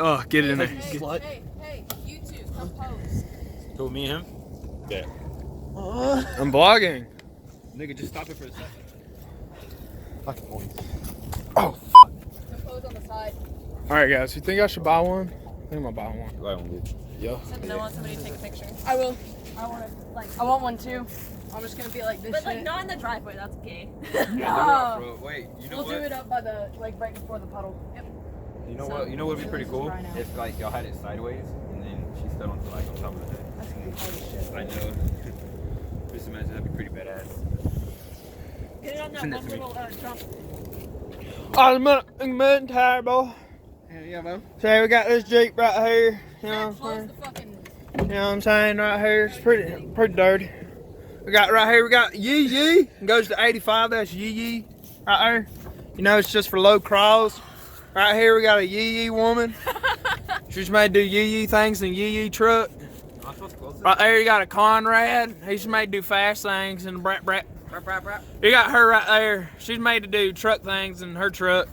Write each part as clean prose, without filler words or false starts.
Oh, get it in there. Hey, you two, come pose. Who, me and him? Yeah. I'm vlogging. Nigga, just stop it for a second. Fucking boys. Oh, Come pose on the side. alright, guys. You think I should buy one? I think I'm gonna buy one. Buy one, dude. Yeah. I want somebody to take a picture. I will. I want one too. I'm just gonna be like this. But like not in the driveway, that's gay. No. Bro, wait, you know We'll what? do it up by the right before the puddle. Yep. You know what? You know what would be pretty cool? If like y'all had it sideways and then she stood on like on top of the head. That's gonna be hard as shit. I know. Just imagine that'd be pretty badass. Get it on that Send it one to me. little jump. I'm tired, boy. Yeah, bro. So we got this Jeep right here. You know what I'm Close saying? the fucking. You know what I'm saying? Right here. It's pretty dirty. We got right here, we got Yee Yee. It goes to 85, that's Yee Yee. Right there. You know, it's just for low crawls. Right here, we got a Yee Yee woman. She's made to do Yee Yee things in Yee Yee truck. I'm supposed to close it? Right there, you got a Conrad. He's made to do fast things in the brat. You got her right there. She's made to do truck things in her truck.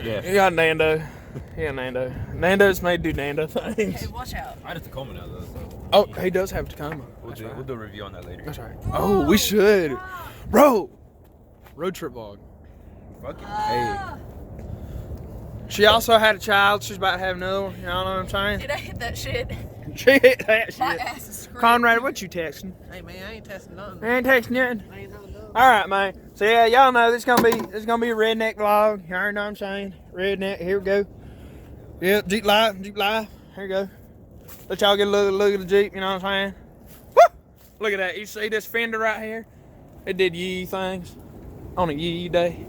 Yeah. You got Nando. Yeah, Nando. Nando's made to do Nando things. Hey, watch out. I had a Tacoma now though, so Oh, he does have a Tacoma. we'll do a review on that later. That's right. Oh, we should. Bro, road trip vlog. Fuck it. Hey. She also had a child. She's about to have another one. You know what I'm saying? Did I hit that shit? She hit that My shit. ass is screaming. Conrad, what you texting? Hey man, I ain't testing nothing. I ain't texting nothing. I ain't nothing done. All right, man. So yeah, y'all know this is gonna be a redneck vlog. You already know what I'm saying? Redneck. Here we go. Yep, Jeep Live. Here we go. Let y'all get a look at the Jeep. You know what I'm saying? Woo! Look at that. You see this fender right here? It did yee things on a yee day.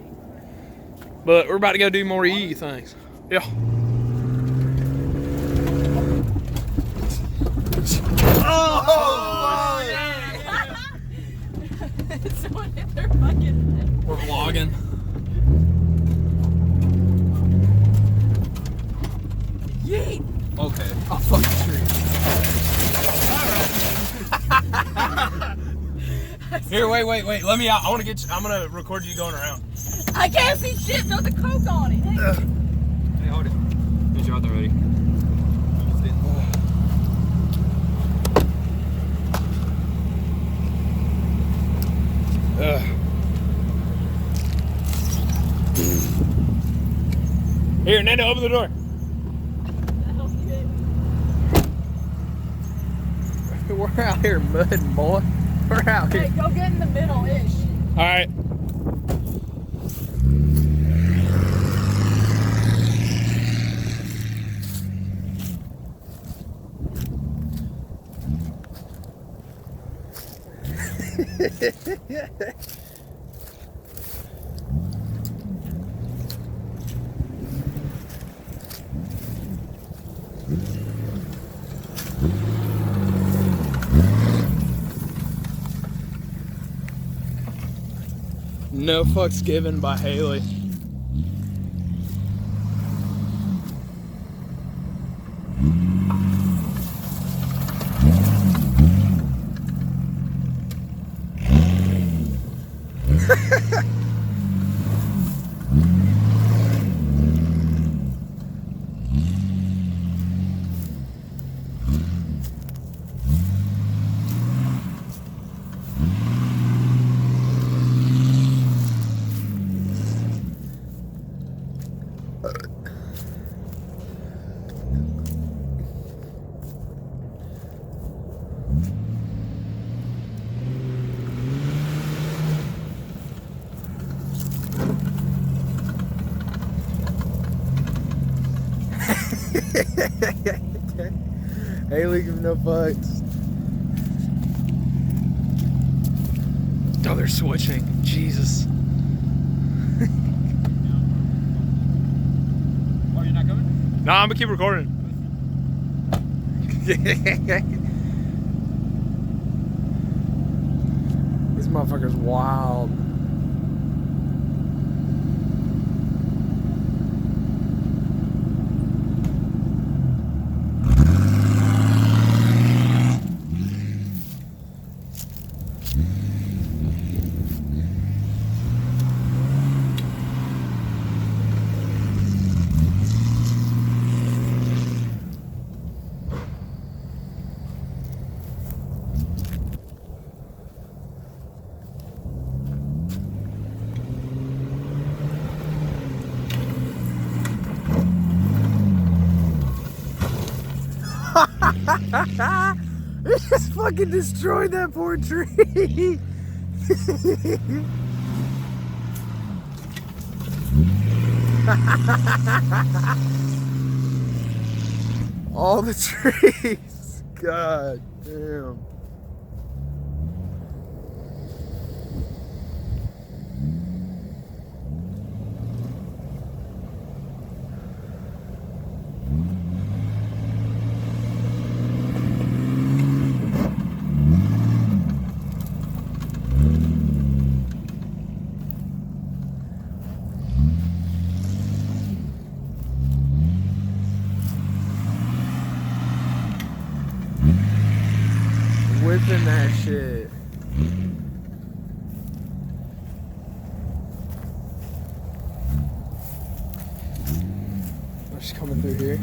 But we're about to go do more yee things. Yeah. Oh, Someone hit their fucking. We're vlogging. Yeet! okay. Oh, fucking tree. Here, wait. Let me out. I'm gonna record you going around. I can't see shit. Throw the coke on it. Hey, hold it. Get you out there ready. Here, Nando, open the door. We're out here mudding, boy. We're out Hey, here. go get in the middle-ish. All right. No fucks given by Haley. Haley give no fucks. Oh, they're switching. Jesus. Oh, you're not coming? Nah, I'm gonna keep recording. This motherfucker's wild. It just fucking destroyed that poor tree. All the trees. God damn. Whipping that shit. I'm just coming through here.